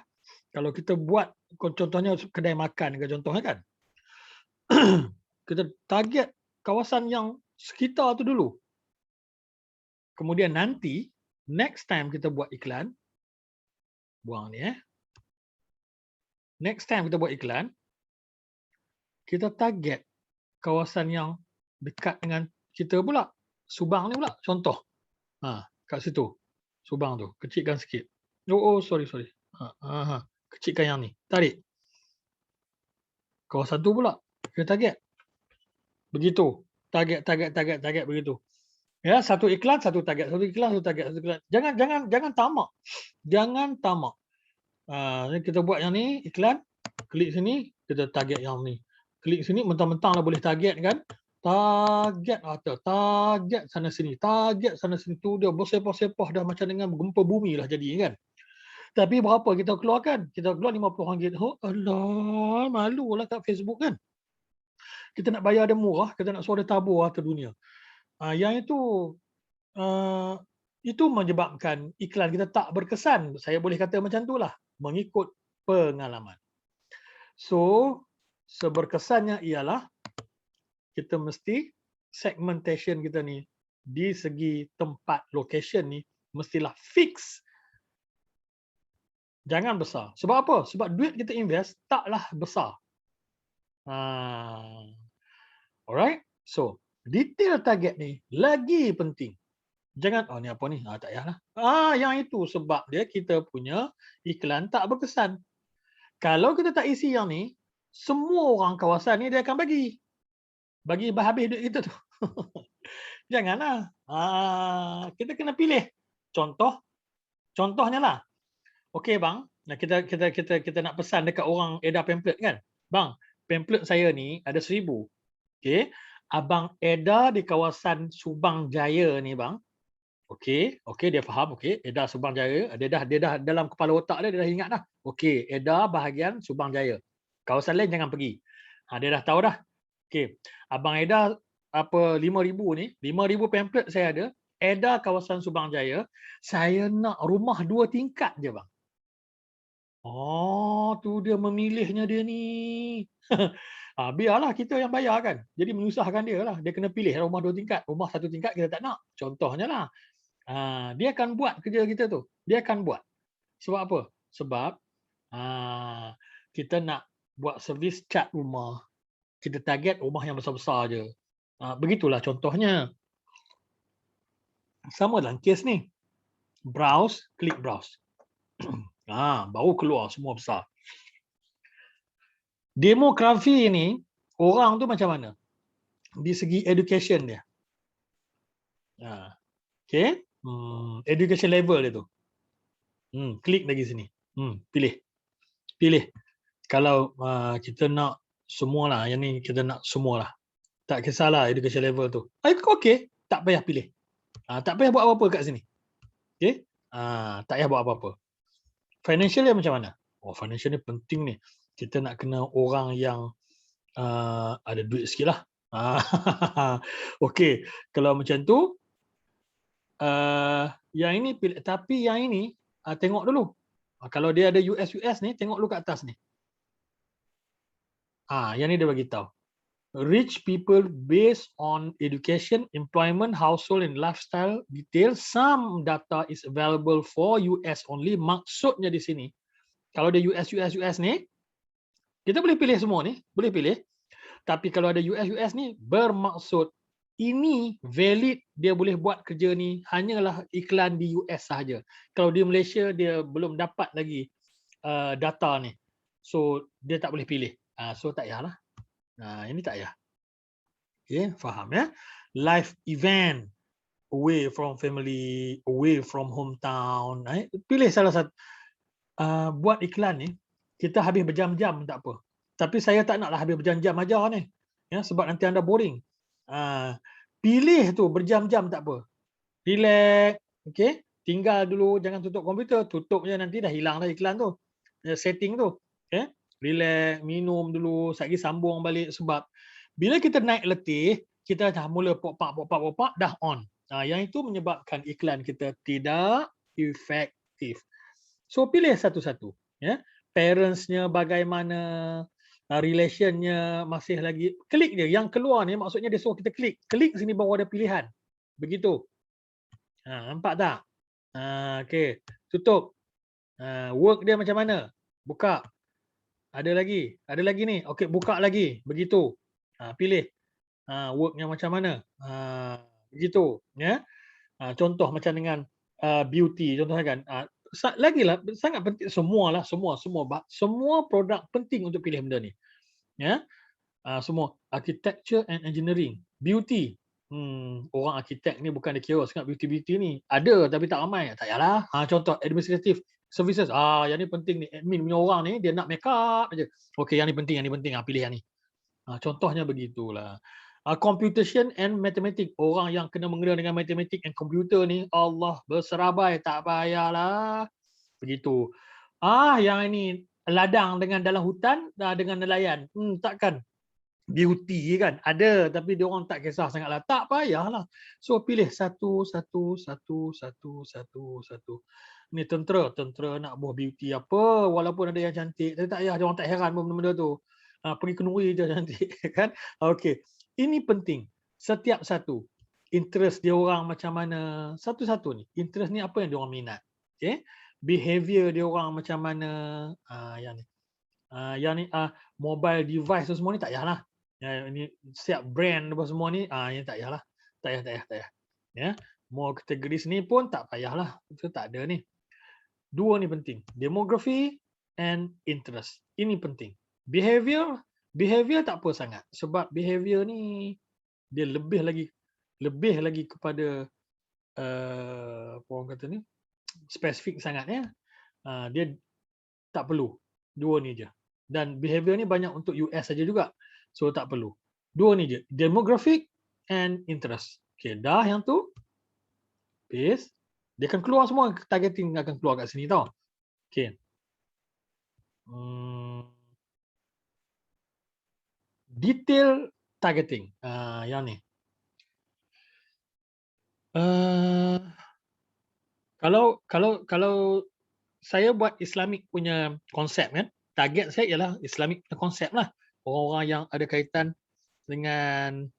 kalau kita buat contohnya kedai makan ke contohnya kan. Kita target kawasan yang sekitar tu dulu. Kemudian nanti next time kita buat iklan, buang ni next time kita buat iklan, kita target kawasan yang dekat dengan kita pula. Subang ni pula contoh. Kat situ. Subang tu, kecilkan sikit. Oh, sorry. Kecilkan yang ni. Tarik. Kawasan tu pula kita target. Begitu. Target begitu. Ya, satu iklan, satu target, satu iklan, satu target, satu iklan. Jangan tamak. Jangan tamak. Kita buat yang ni iklan, klik sini, kita target yang ni. Klik sini mentang-mentang lah boleh target kan. Target sana sini, target sana sini tu dia bersepah-sepah dah macam dengan gempa bumi lah jadi kan. Tapi berapa kita keluarkan? Kita keluar RM50. Oh Allah, malulah kat Facebook kan. Kita nak bayar dia murah, kita nak suruh dia tabur harta dunia. Yang itu menyebabkan iklan kita tak berkesan. Saya boleh kata macam itulah, mengikut pengalaman. So, seberkesannya ialah kita mesti segmentation kita ni di segi tempat location ni mestilah fix. Jangan besar. Sebab apa? Sebab duit kita invest taklah besar. Alright? So, detail target ni lagi penting. Jangan, ni apa ni? Tak payahlah. Yang itu sebab dia kita punya iklan tak berkesan. Kalau kita tak isi yang ni, semua orang kawasan ni dia akan bagi habis duit kita tu. Janganlah. Kita kena pilih. Contohnya lah. Okey bang, kita nak pesan dekat orang edar pamphlet kan. Bang, pamphlet saya ni ada 1000. Okey, abang edar di kawasan Subang Jaya ni bang. Okey, dia faham. Okey, edar Subang Jaya. Dia dah dalam kepala otak dia dah ingat dah. Okey, edar bahagian Subang Jaya. Kawasan lain jangan pergi. Dia dah tahu dah. Okey, abang edar 5,000 ni, 5,000 pamphlet saya ada, edar kawasan Subang Jaya, saya nak rumah 2 tingkat je bang. Tu dia memilihnya dia ni. Biarlah kita yang bayar kan. Jadi menyusahkan dia lah. Dia kena pilih rumah 2 tingkat. Rumah 1 tingkat kita tak nak. Contohnya lah. Dia akan buat kerja kita tu. Dia akan buat. Sebab apa? Sebab kita nak buat servis cat rumah. Kita target rumah yang besar-besar je. Begitulah contohnya. Sama dalam kes ni. Browse, klik browse. Baru keluar semua besar. Demografi ni, orang tu macam mana? Di segi education dia. Okay. Education level dia tu. Klik lagi sini. Pilih. Kalau kita nak semualah, yang ni kita nak semualah. Tak kisahlah education level tu. Okey, tak payah pilih. Tak payah buat apa-apa kat sini. Okey? Tak payah buat apa-apa. Financial dia macam mana? Financial ni penting ni. Kita nak kena orang yang ada duit sikit lah. Okey, kalau macam tu, yang ini pilih. Tapi yang ini, tengok dulu. Kalau dia ada US ni, tengok dulu kat atas ni. Yang ni dia bagi tahu. Rich people based on education, employment, household and lifestyle details. Some data is available for US only. Maksudnya di sini, kalau ada US ni, kita boleh pilih semua ni, boleh pilih. Tapi kalau ada US ni, bermaksud ini valid, dia boleh buat kerja ni hanyalah iklan di US sahaja. Kalau di Malaysia, dia belum dapat lagi data ni. So, dia tak boleh pilih. So, tak payahlah. Ini tak payah. Okay, faham ya? Live event, away from family, away from hometown. Pilih salah satu. Buat iklan ni, kita habis berjam-jam tak apa. Tapi saya tak naklah habis berjam-jam ajar ni. Ya, sebab nanti anda boring. pilih tu berjam-jam tak apa. Relax, okey. Tinggal dulu, jangan tutup komputer, tutup je nanti dah hilang dah iklan tu. Setting tu. Okey. Relax, minum dulu, sekali sambung balik sebab bila kita naik letih, kita dah mula pop-pak dah on. Yang itu menyebabkan iklan kita tidak efektif. So pilih satu-satu, ya. Parentsnya bagaimana, relationnya masih lagi, klik dia. Yang keluar ni maksudnya dia suruh kita klik. Klik sini baru ada pilihan. Begitu. Nampak tak? Okey, tutup. Work dia macam mana? Buka. Ada lagi ni. Okey, buka lagi. Begitu. Pilih. Worknya macam mana? Begitu, ya. Contoh macam dengan beauty contohnya kan. Lagilah sangat penting, semua produk penting untuk pilih benda ni. Ya. Semua architecture and engineering, beauty. Orang arkitek ni bukan dia kira sangat beauty ni. Ada tapi tak ramai. Tak payahlah. Contoh administrative services. Yang ni penting ni, admin punya orang ni dia nak make up aja. Okey, yang ni penting. Pilih yang ni. Contohnya begitulah. Computation and mathematics. Orang yang kena mengenal dengan matematik and komputer ni, Allah berserabai, tak payahlah. Begitu. Yang ini ladang dengan dalam hutan dengan nelayan. Takkan beauty kan? Ada tapi dia orang tak kisah sangatlah. Tak payahlah. So pilih satu. Ni tentera nak buat beauty apa, walaupun ada yang cantik, tapi tak payah, dia orang tak heran pun benda-benda tu. Pergi kenduri je cantik kan. Okey. Ini penting. Setiap satu interest dia orang macam mana, satu-satu ni. Interest ni apa yang dia orang minat. Okey. Behavior dia orang macam mana, yang ni mobile device tu semua ni tak payahlah. Ini siap brand apa semua ni, ini tak payahlah. Tak payah. Ya. Mau kategori sini pun tak payahlah. Itu tak ada ni. Dua ni penting. Demography and interest. Ini penting. Behavior tak apa sangat. Sebab behavior ni dia lebih lagi kepada apa orang kata ni, spesifik sangat ya. Dia tak perlu. Dua ni je. Dan behavior ni banyak untuk US saja juga. So tak perlu. Dua ni je. Demographic and interest. Okey, dah yang tu. Paste. Dia akan keluar semua, targeting akan keluar kat sini tau. Okey. Detail targeting. Yang ni. Kalau saya buat Islamic punya konsep kan, target saya ialah Islamic punya konsep lah. Orang-orang yang ada kaitan dengan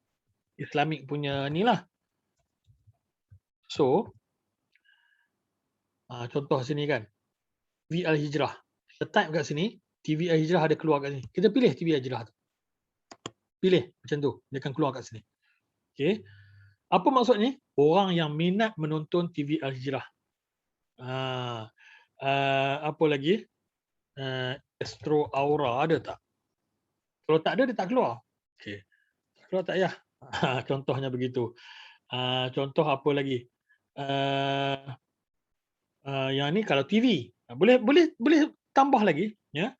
Islamic punya ni lah. So, contoh sini kan, TV Al-Hijrah. Kita type kat sini, TV Al-Hijrah ada keluar kat sini. Kita pilih TV Al-Hijrah tu. Pilih macam tu, dia akan keluar kat sini. Okey. Apa maksudnya? Orang yang minat menonton TV Al-Hijrah. Apa lagi? Astro Aura ada tak? Kalau tak ada, dia tak keluar. Okey. Keluar tak payah. Contohnya begitu. Contoh apa lagi? Yang ni kalau TV. Boleh tambah lagi. Ya.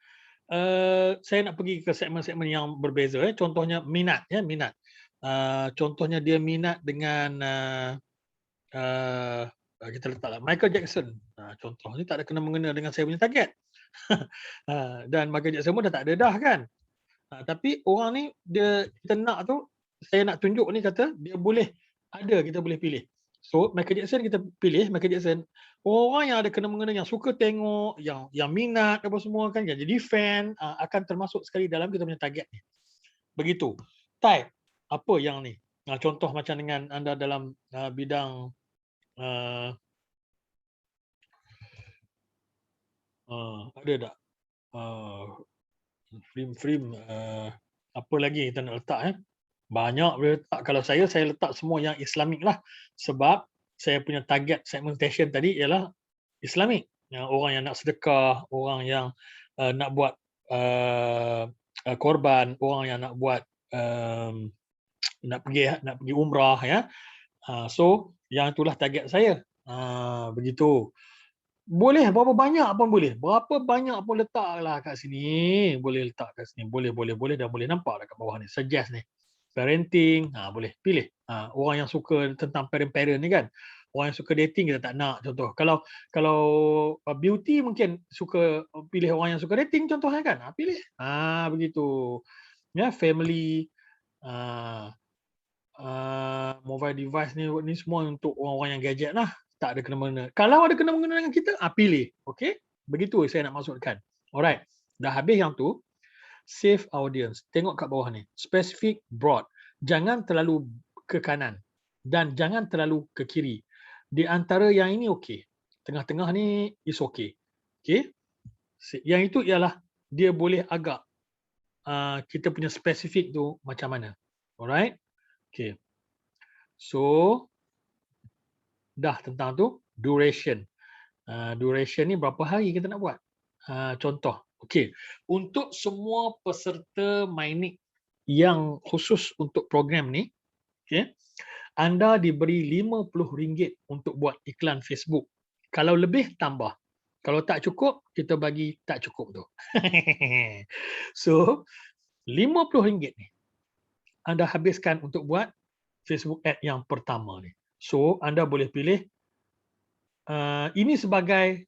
Saya nak pergi ke segmen-segmen yang berbeza. Contohnya minat. Ya, minat. Contohnya dia minat dengan kita letaklah Michael Jackson. Contoh ni tak ada kena mengena dengan saya punya target. Dan Michael Jackson pun dah tak ada dah kan. Tapi orang ni dia kita nak tu, saya nak tunjuk ni kata dia boleh ada, kita boleh pilih. So Michael Jackson kita pilih Michael Jackson. Orang yang ada kena mengena, yang suka tengok, yang minat apa semua kan, yang jadi fan akan termasuk sekali dalam kita punya target ni. Begitu. Type apa yang ni. Contoh macam dengan anda dalam bidang ada tak film apa lagi kita nak letak banyak boleh letak. Kalau saya letak semua yang Islamik lah, sebab saya punya target segmentation tadi ialah Islamik, orang yang nak sedekah, orang yang nak buat korban, orang yang nak buat nak pergi umrah ya. So yang itulah target saya. Begitu. Boleh berapa banyak pun boleh. Berapa banyak pun letaklah kat sini. Boleh letak kat sini. Boleh dan boleh nampak kat bawah ni. Suggest ni. parenting, boleh pilih. Orang yang suka tentang parent-parent ni kan. Orang yang suka dating kita tak nak contoh. Kalau beauty mungkin suka pilih orang yang suka dating contohnya kan. Pilih. Begitu. Ya, family, mobile device ni semua untuk orang-orang yang gadget lah. Tak ada kena-mengena. Kalau ada kena-mengena dengan kita, pilih. Okey? Begitu saya nak masukkan. Alright. Dah habis yang tu. Save audience. Tengok kat bawah ni. Specific, broad. Jangan terlalu ke kanan. Dan jangan terlalu ke kiri. Di antara yang ini okey. Tengah-tengah ni is okey. Okey? Yang itu ialah dia boleh agak kita punya spesifik tu macam mana. Alright? Okay. So, dah tentang tu, duration. Duration ni berapa hari kita nak buat? Contoh. Okay. Untuk semua peserta Mynik yang khusus untuk program ni, okay, anda diberi RM50 untuk buat iklan Facebook. Kalau lebih, tambah. Kalau tak cukup, kita bagi tak cukup tu. So, RM50 ni anda habiskan untuk buat Facebook ad yang pertama ni. So, anda boleh pilih ini sebagai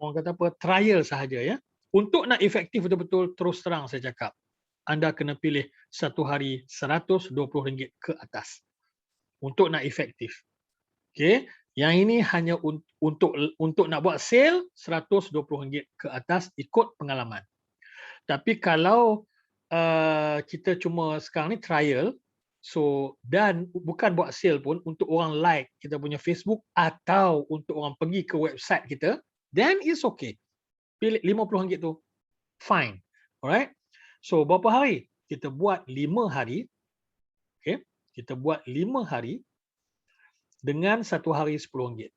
orang kata apa, trial sahaja ya. Untuk nak efektif betul-betul, terus terang saya cakap, anda kena pilih satu hari RM120 ke atas untuk nak efektif. Okey, yang ini hanya untuk nak buat sale RM120 ke atas ikut pengalaman. Tapi kalau kita cuma sekarang ni trial, so dan bukan buat sale pun, untuk orang like kita punya Facebook atau untuk orang pergi ke website kita, then it's okay. Pilih RM50 tu, fine. Alright. So berapa hari? Kita buat 5 hari. Okay. Kita buat 5 hari dengan satu hari RM10.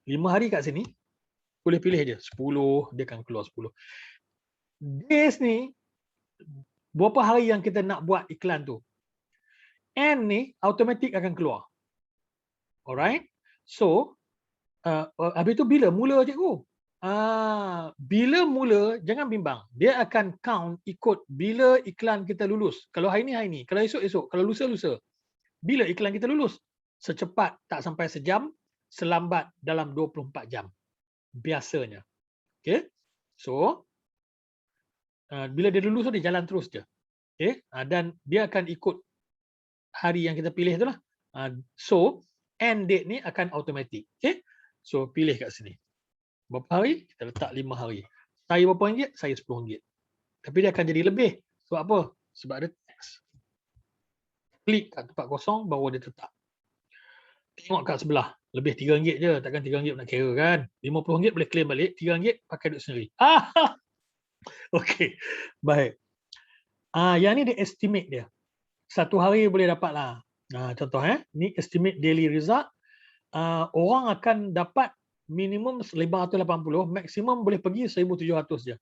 5 hari kat sini, boleh pilih je. 10, dia akan keluar 10. Days ni, berapa hari yang kita nak buat iklan tu. And ni, automatic akan keluar. Alright. So, habis tu bila mula cikgu? Bila mula, jangan bimbang. Dia akan count ikut bila iklan kita lulus. Kalau hari ni. Kalau esok. Kalau lusa. Bila iklan kita lulus? Secepat tak sampai sejam, selambat dalam 24 jam. Biasanya. Okay. So, bila dia lulus, dia jalan terus je. Okay. Dan dia akan ikut hari yang kita pilih tu lah. So, end date ni akan automatic. Okay. So, pilih kat sini. Berapa hari? Kita letak 5 hari. Saya berapa ringgit? Saya RM10. Tapi dia akan jadi lebih. Sebab apa? Sebab ada tax. Klik kat tempat kosong, baru dia tetap. Tengok kat sebelah. Lebih RM3 je. Takkan RM3 nak kira kan? RM50 boleh claim balik. RM3 pakai duit sendiri. Okey. Baik. Yang ni dia estimate dia. Satu hari boleh dapat lah. Contoh ni estimate daily result. Orang akan dapat minimum 580, maksimum boleh pergi 1700 je.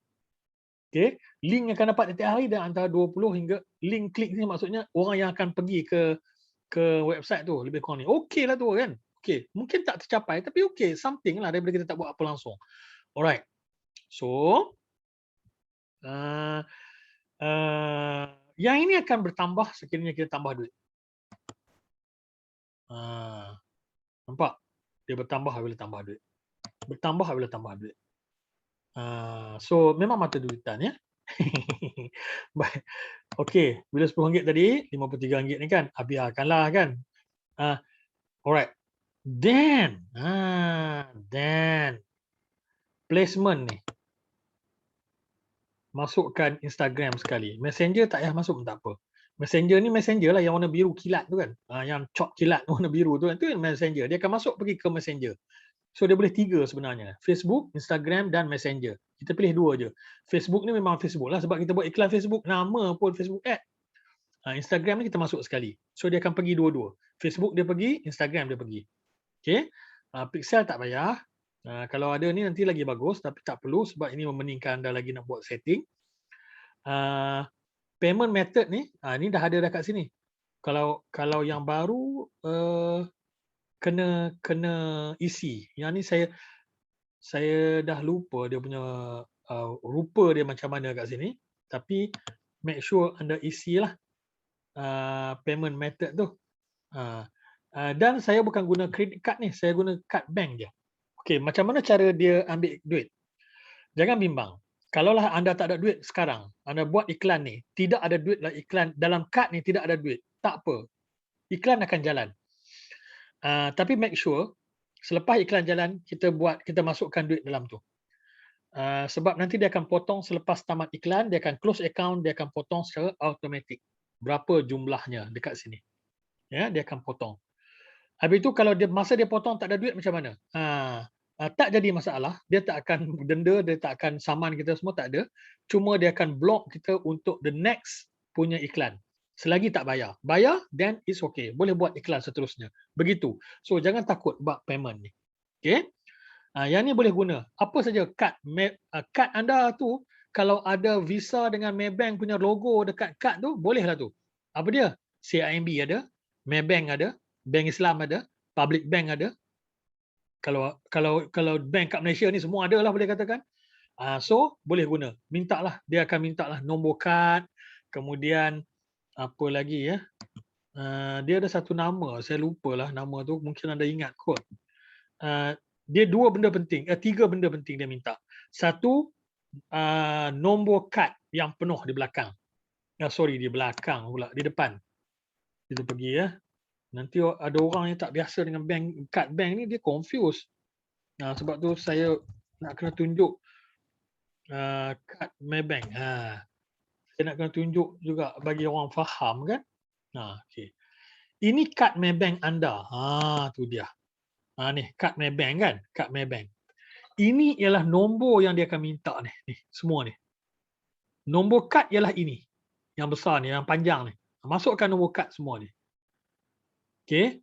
Okay. Link akan dapat setiap hari dan antara 20 hingga link klik ni maksudnya orang yang akan pergi ke website tu lebih kurang ni. Okey lah tu kan. Okey, mungkin tak tercapai tapi okey, something lah daripada kita tak buat apa langsung. Alright. So, yang ini akan bertambah sekiranya kita tambah duit. Nampak? Dia bertambah bila tambah duit. Bertambah bila tambah duit. So memang mata duitan ya. Baik. Okey, bila RM10 tadi, RM53 ni kan, biarkanlah kan. Alright. Then placement ni. Masukkan Instagram sekali. Messenger tak payah masuk tak apa. Messenger ni messenger lah yang warna biru kilat tu kan. Yang cok kilat warna biru tu kan. Tu messenger. Dia akan masuk pergi ke messenger. So dia boleh 3 sebenarnya. Facebook, Instagram dan Messenger. Kita pilih 2 je. Facebook ni memang Facebook lah sebab kita buat iklan Facebook. Nama pun Facebook ad. Instagram ni kita masuk sekali. So dia akan pergi dua-dua. Facebook dia pergi, Instagram dia pergi. Okay. Pixel tak payah. Kalau ada ni nanti lagi bagus tapi tak perlu sebab ini memeningkan anda lagi nak buat setting. Payment method ni, ni dah ada dah kat sini. Kalau yang baru kena isi. Yang ni saya dah lupa dia punya rupa dia macam mana kat sini. Tapi make sure anda isilah payment method tu. Dan saya bukan guna credit card ni, saya guna kad bank je. Okey, macam mana cara dia ambil duit? Jangan bimbang. Kalaulah anda tak ada duit sekarang, anda buat iklan ni, tidak ada duit dalam iklan, dalam kad ni tidak ada duit, tak apa. Iklan akan jalan. Tapi make sure selepas iklan jalan, kita masukkan duit dalam tu. Sebab nanti dia akan potong selepas tamat iklan, dia akan close account, dia akan potong secara automatik. Berapa jumlahnya dekat sini. Ya, dia akan potong. Habis itu kalau masa dia potong tak ada duit macam mana? Tak jadi masalah, dia tak akan denda, dia tak akan saman kita semua, tak ada. Cuma dia akan block kita untuk the next punya iklan. Selagi tak bayar. Bayar, then it's okay. Boleh buat iklan seterusnya. Begitu. So jangan takut buat payment ni. Okay? Yang ni boleh guna. Apa saja kad anda tu, kalau ada Visa dengan Maybank punya logo dekat kad tu, bolehlah tu. Apa dia? CIMB ada, Maybank ada, Bank Islam ada, Public Bank ada. Kalau bank kat Malaysia ni semua ada lah boleh katakan. So boleh guna. Mintalah, dia akan mintalah nombor kad, kemudian apa lagi ya? Dia ada satu nama, saya lupalah nama tu, mungkin anda ingat kot. Dia tiga benda penting dia minta. Satu, nombor kad yang penuh di belakang. Di belakang pula, di depan. Kita pergi ya. Nanti ada orang yang tak biasa dengan kad bank ni, dia confuse. Sebab tu saya nak kena tunjuk kad Maybank. Saya nak kena tunjuk juga bagi orang faham kan. Okay. Ini kad Maybank anda. Tu dia. Ni kad Maybank kan, kad Maybank. Ini ialah nombor yang dia akan minta ni semua ni. Nombor kad ialah ini. Yang besar ni, yang panjang ni. Masukkan nombor kad semua ni. Okey.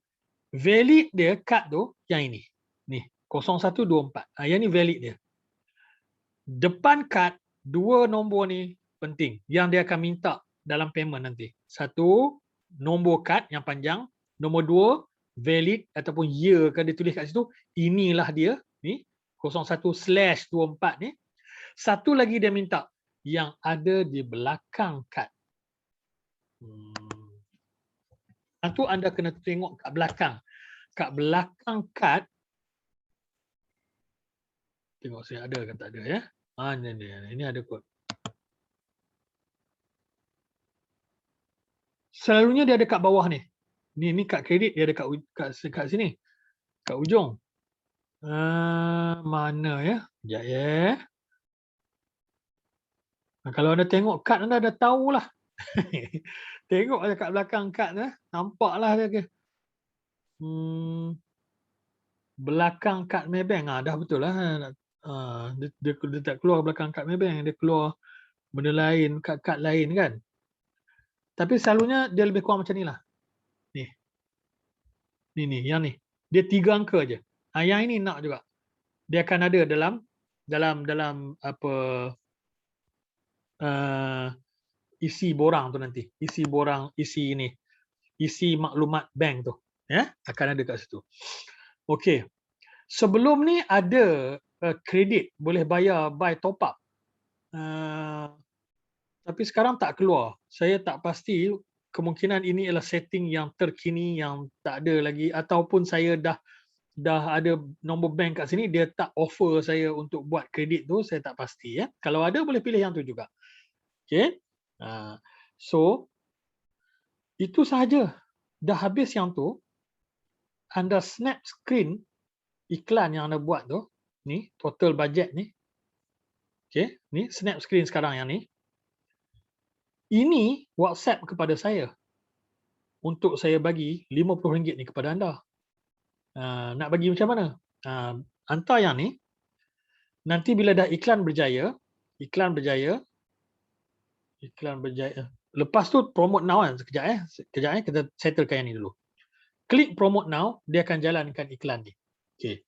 Valid dia kad tu yang ini. Ni 0124. Yang ni valid dia. Depan kad dua nombor ni penting yang dia akan minta dalam payment nanti. Satu, nombor kad yang panjang. Nombor dua, valid ataupun year kan dia tulis kat situ. Inilah dia ni 01/24 ni. Satu lagi dia minta yang ada di belakang kad. Itu anda kena tengok kat belakang. Kat belakang kad, tengok saya ada ke tak ada ya. Ini ada kod. Selalunya dia ada kat bawah ni. Ni kad kredit dia ada kat sini. Kat ujung. Mana ya? Sekejap ya. Kalau anda tengok kad anda dah tahulah. Tengok aja kat belakang kad nampaklah dia ke. Belakang kad Maybank dah betul lah. Dia tak keluar belakang kad Maybank, dia keluar benda lain, kad lain kan. Tapi selalunya dia lebih kurang macam ni lah. Ni yang ni. Dia 3 angka aja. Yang ini nak juga. Dia akan ada dalam apa isi borang tu nanti. Isi maklumat bank tu. Ya, akan ada kat situ. Okey. Sebelum ni ada kredit boleh bayar by top up. Tapi sekarang tak keluar. Saya tak pasti, kemungkinan ini adalah setting yang terkini yang tak ada lagi, ataupun saya dah ada nombor bank kat sini, dia tak offer saya untuk buat kredit tu, saya tak pasti ya. Kalau ada boleh pilih yang tu juga. Okey. So itu sahaja. Dah habis yang tu, anda snap screen iklan yang anda buat tu, ni total budget ni. Okey, ni snap screen sekarang yang ni. Ini WhatsApp kepada saya untuk saya bagi RM50 ni kepada anda. Nak bagi macam mana? Hantar yang ni. Nanti bila dah iklan berjaya. Lepas tu promote now kan. Sekejap kita settlekan yang ni dulu. Klik promote now, dia akan jalankan iklan ni. Okey.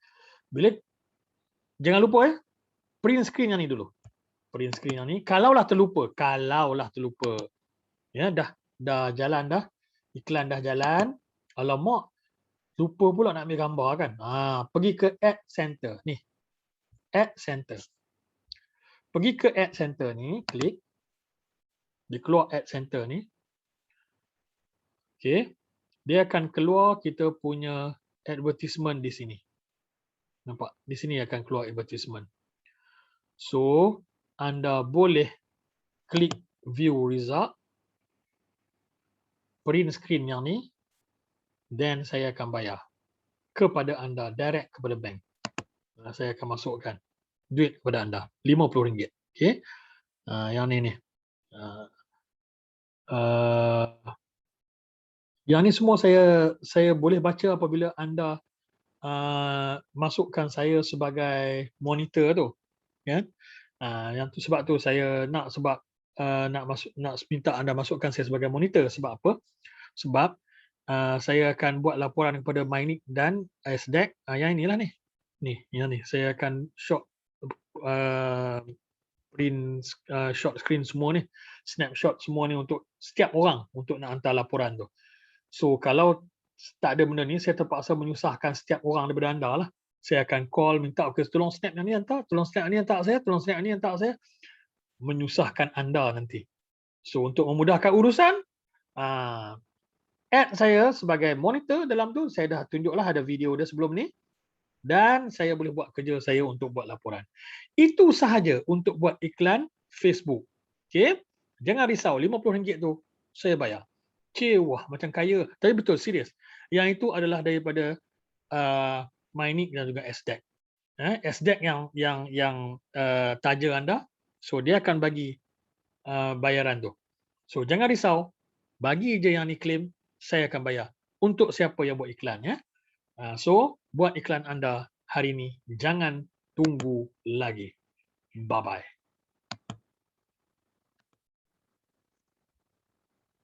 Jangan lupa print screen yang ni dulu. Print screen yang ni. Kalaulah terlupa. Ya, dah jalan dah. Iklan dah jalan. Alamak, lupa pula nak ambil gambar kan. Pergi ke Ad Center ni. Ad Center. Pergi ke Ad Center ni, klik. Dia keluar Ad Center ni. Okey. Dia akan keluar kita punya advertisement di sini. Nampak? Di sini akan keluar advertisement. So, anda boleh klik view result, print screen yang ni, then saya akan bayar kepada anda, direct kepada bank. Saya akan masukkan duit kepada anda, RM50. Okey. Yang ni. Uh, yang ni semua saya boleh baca apabila anda masukkan saya sebagai monitor tu, kan? Yang tu sebab tu saya nak nak minta anda masukkan saya sebagai monitor. Sebab apa? Sebab saya akan buat laporan kepada Mynik dan SDEC. Yang inilah ni. Yang ni. Saya akan uh, print short screen semua ni, snapshot semua ni untuk setiap orang untuk nak hantar laporan tu. So kalau tak ada benda ni, saya terpaksa menyusahkan setiap orang daripada anda lah. Saya akan call, minta, okay, tolong snap yang ni hantar, tolong snap yang ni hantar saya, tolong snap yang ni hantar saya. Menyusahkan anda nanti. So untuk memudahkan urusan, add saya sebagai monitor dalam tu. Saya dah tunjuklah ada video dia sebelum ni. Dan saya boleh buat kerja saya untuk buat laporan. Itu sahaja untuk buat iklan Facebook. Okay? Jangan risau, RM50 tu saya bayar. Wah, macam kaya. Tapi betul, serius. Yang itu adalah daripada Mynik dan juga SDEC. SDEC yang taja anda, so dia akan bagi bayaran tu. So jangan risau, bagi je yang ni claim, saya akan bayar. Untuk siapa yang buat iklan, ya. So buat iklan anda hari ni, jangan tunggu lagi. Bye-bye.